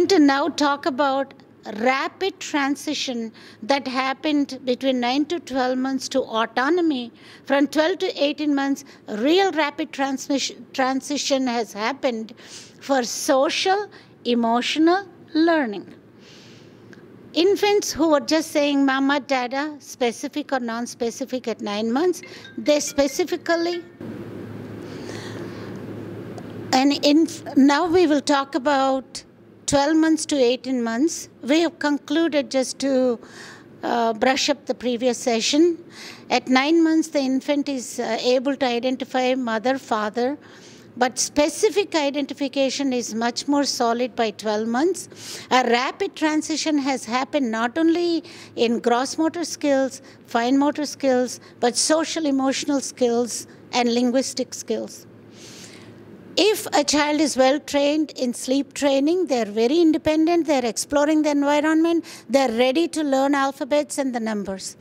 going to now talk about rapid transition that happened between 9 to 12 months to autonomy. From 12 to 18 months, real rapid transition has happened for social, emotional learning. Infants who were just saying mama, dada, specific or non-specific at 9 months, they specifically. And now we will talk about 12 months to 18 months. We have concluded, just to brush up the previous session. At 9 months, the infant is able to identify mother, father, but specific identification is much more solid by 12 months. A rapid transition has happened not only in gross motor skills, fine motor skills, but social emotional skills and linguistic skills. If a child is well trained in sleep training, they're very independent, they're exploring the environment, they're ready to learn alphabets and the numbers.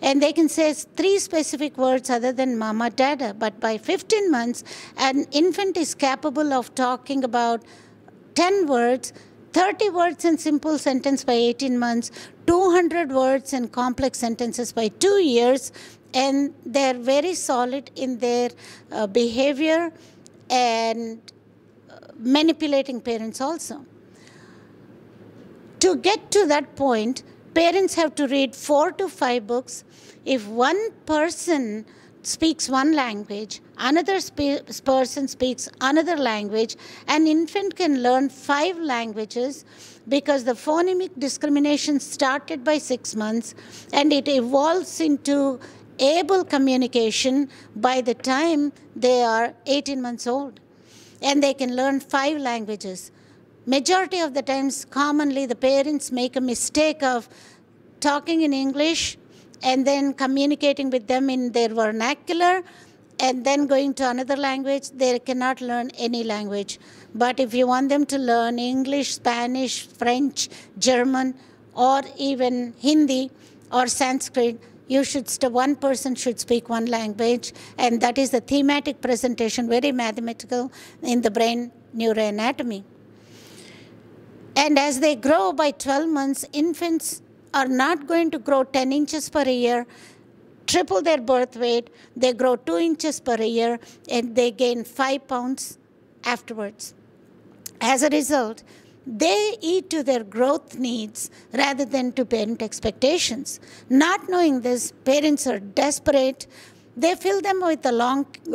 And they can say 3 specific words other than mama, dada. But by 15 months, an infant is capable of talking about 10 words, 30 words in simple sentence by 18 months, 200 words in complex sentences by 2 years, and they're very solid in their behavior and manipulating parents also. To get to that point, parents have to read 4 to 5 books. If one person speaks one language, another person speaks another language, an infant can learn 5 languages because the phonemic discrimination started by 6 months and it evolves into able communication by the time they are 18 months old. And they can learn 5 languages. Majority of the times, commonly, the parents make a mistake of talking in English and then communicating with them in their vernacular and then going to another language. They cannot learn any language. But if you want them to learn English, Spanish, French, German, or even Hindi or Sanskrit, one person should speak one language, and that is the thematic presentation, very mathematical in the brain neuroanatomy. And as they grow by 12 months, infants are not going to grow 10 inches per year, triple their birth weight, they grow 2 inches per year, and they gain 5 pounds afterwards. As a result, they eat to their growth needs rather than to parent expectations. Not knowing this, parents are desperate. They fill them with the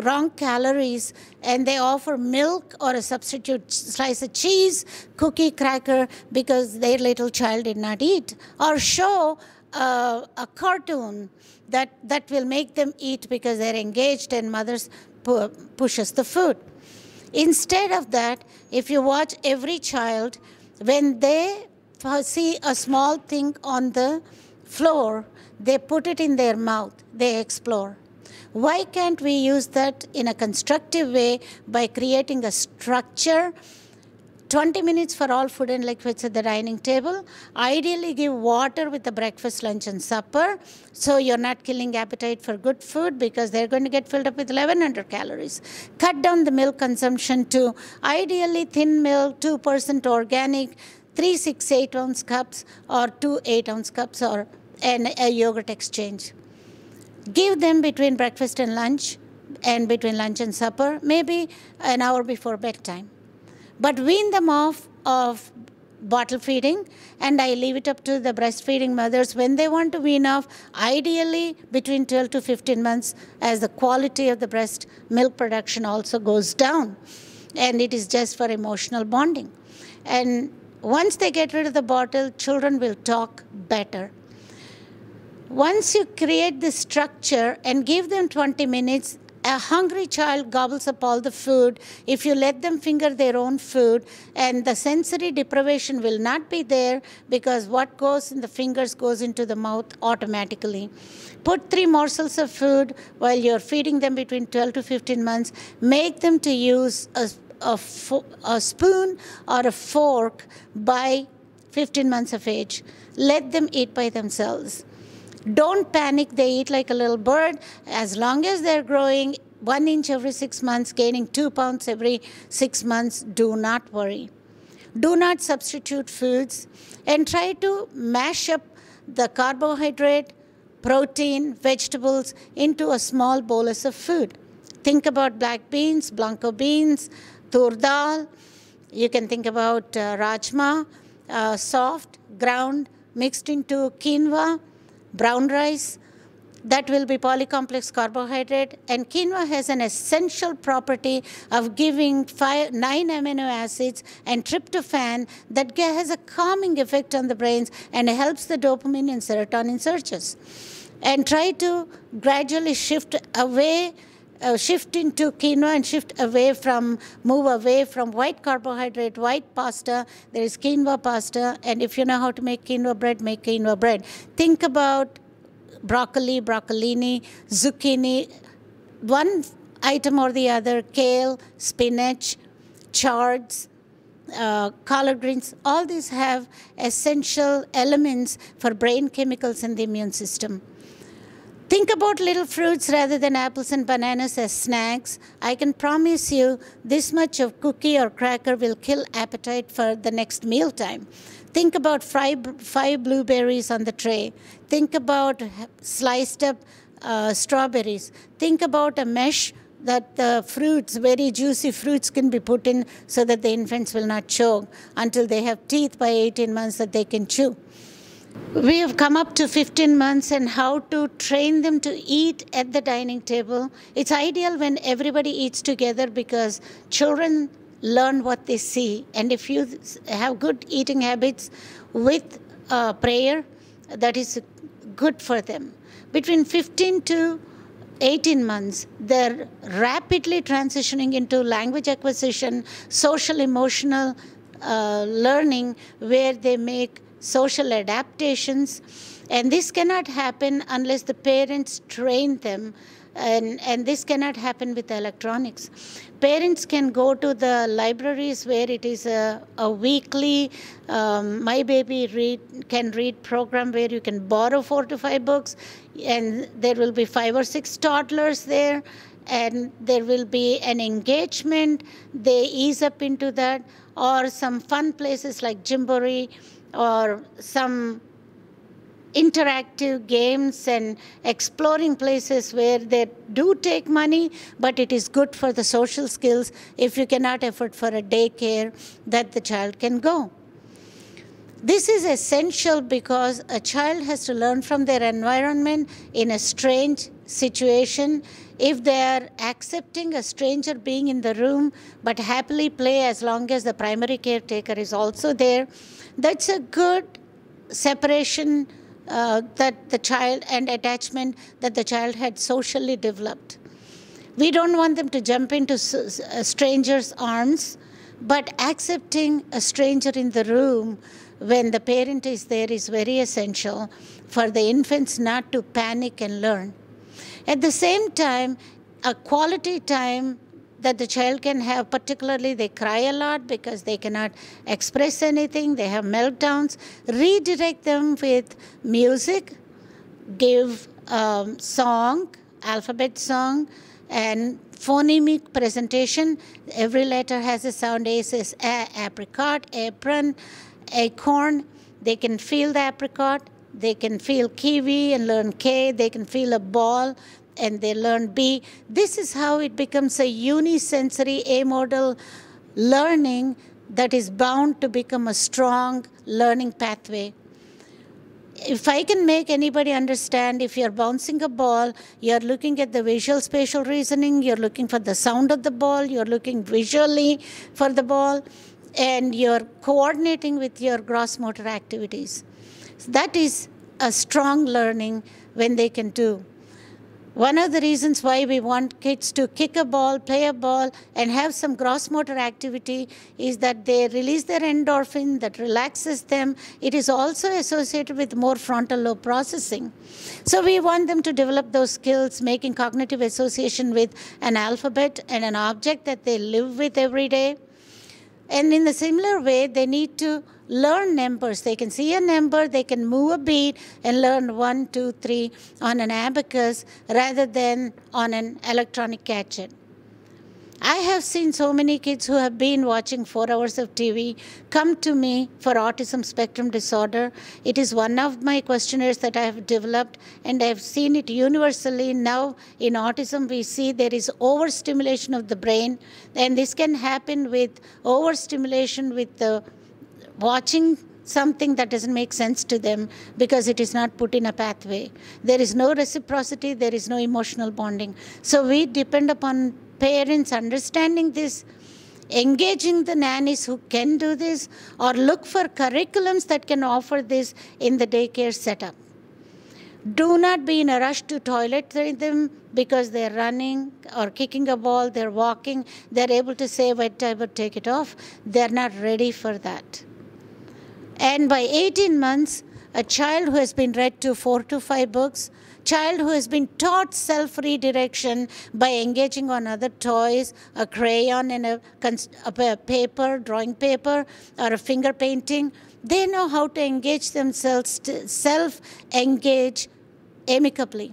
wrong calories and they offer milk or a substitute slice of cheese, cookie, cracker because their little child did not eat. Or show a cartoon that will make them eat because they're engaged and mothers pushes the food. Instead of that, if you watch every child, when they see a small thing on the floor, they put it in their mouth, they explore. Why can't we use that in a constructive way by creating a structure? 20 minutes for all food and liquids at the dining table. Ideally give water with the breakfast, lunch and supper. So you're not killing appetite for good food because they're going to get filled up with 1100 calories. Cut down the milk consumption to ideally thin milk, 2% organic, 3 6 8-ounce cups or 2 8-ounce cups and a yogurt exchange. Give them between breakfast and lunch and between lunch and supper, maybe an hour before bedtime. But wean them off of bottle feeding, and I leave it up to the breastfeeding mothers when they want to wean off, ideally between 12 to 15 months, as the quality of the breast milk production also goes down. And it is just for emotional bonding. And once they get rid of the bottle, children will talk better. Once you create this structure and give them 20 minutes, a hungry child gobbles up all the food. If you let them finger their own food, and the sensory deprivation will not be there because what goes in the fingers goes into the mouth automatically. Put 3 morsels of food while you're feeding them between 12 to 15 months. Make them to use a spoon or a fork by 15 months of age. Let them eat by themselves. Don't panic, they eat like a little bird. As long as they're growing 1 inch every 6 months, gaining 2 pounds every 6 months, do not worry. Do not substitute foods, and try to mash up the carbohydrate, protein, vegetables into a small bolus of food. Think about black beans, blanco beans, tur dal. You can think about rajma, soft, ground, mixed into quinoa, brown rice. That will be polycomplex carbohydrate. And quinoa has an essential property of giving 9 amino acids and tryptophan that has a calming effect on the brains and helps the dopamine and serotonin surges. And try to gradually shift away, shift into quinoa and move away from white carbohydrate, white pasta. There is quinoa pasta. And if you know how to make quinoa bread, make quinoa bread. Think about broccoli, broccolini, zucchini, one item or the other, kale, spinach, chards, collard greens. All these have essential elements for brain chemicals in the immune system. Think about little fruits rather than apples and bananas as snacks. I can promise you this much of cookie or cracker will kill appetite for the next mealtime. Think about five blueberries on the tray. Think about sliced up strawberries. Think about a mesh that the fruits, very juicy fruits, can be put in so that the infants will not choke until they have teeth by 18 months that they can chew. We have come up to 15 months and how to train them to eat at the dining table. It's ideal when everybody eats together because children learn what they see. And if you have good eating habits with prayer, that is good for them. Between 15 to 18 months, they're rapidly transitioning into language acquisition, social emotional learning, where they make social adaptations. And this cannot happen unless the parents train them. And this cannot happen with electronics. Parents can go to the libraries where it is a weekly My Baby Can Read program where you can borrow 4 to 5 books, and there will be 5 or 6 toddlers there, and there will be an engagement. They ease up into that, or some fun places like Gymboree, or some interactive games and exploring places where they do take money, but it is good for the social skills if you cannot afford for a daycare that the child can go. This is essential because a child has to learn from their environment in a strange situation. If they are accepting a stranger being in the room but happily play as long as the primary caretaker is also there, that's a good separation that the child and attachment that the child had socially developed. We don't want them to jump into a stranger's arms, but accepting a stranger in the room when the parent is there is very essential for the infants not to panic and learn. At the same time, a quality time that the child can have, particularly they cry a lot because they cannot express anything, they have meltdowns, redirect them with music, give song, alphabet song, and phonemic presentation. Every letter has a sound. A says apricot, apron, acorn. They can feel the apricot. They can feel kiwi and learn K. They can feel a ball and they learn B. This is how it becomes a unisensory amodal learning that is bound to become a strong learning pathway. If I can make anybody understand, if you're bouncing a ball, you're looking at the visual spatial reasoning, you're looking for the sound of the ball, you're looking visually for the ball, and you're coordinating with your gross motor activities. So that is a strong learning when they can do. One of the reasons why we want kids to kick a ball, play a ball, and have some gross motor activity is that they release their endorphin that relaxes them. It is also associated with more frontal lobe processing. So we want them to develop those skills, making cognitive association with an alphabet and an object that they live with every day. And in a similar way, they need to learn numbers. They can see a number, they can move a beat and learn 1, 2, 3 on an abacus rather than on an electronic gadget. I have seen so many kids who have been watching 4 hours of TV come to me for autism spectrum disorder. It is one of my questionnaires that I have developed, and I have seen it universally. Now in autism we see there is overstimulation of the brain, and this can happen with overstimulation with the watching something that doesn't make sense to them because it is not put in a pathway. There is no reciprocity, there is no emotional bonding. So we depend upon parents understanding this, engaging the nannies who can do this, or look for curriculums that can offer this in the daycare setup. Do not be in a rush to toilet train them because they're running or kicking a ball, they're walking, they're able to say wet diaper, take it off. They're not ready for that. And by 18 months, a child who has been read to 4 to 5 books, child who has been taught self-redirection by engaging on other toys, a crayon and a paper, drawing paper, or a finger painting, they know how to engage themselves, self-engage amicably.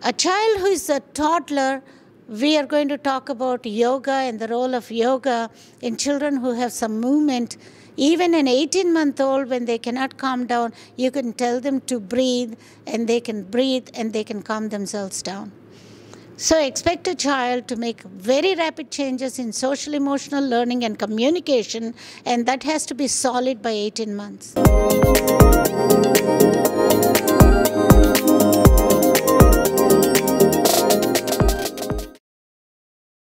A child who is a toddler, we are going to talk about yoga and the role of yoga in children who have some movement. Even an 18-month-old, when they cannot calm down, you can tell them to breathe, and they can breathe, and they can calm themselves down. So expect a child to make very rapid changes in social emotional learning and communication, and that has to be solid by 18 months.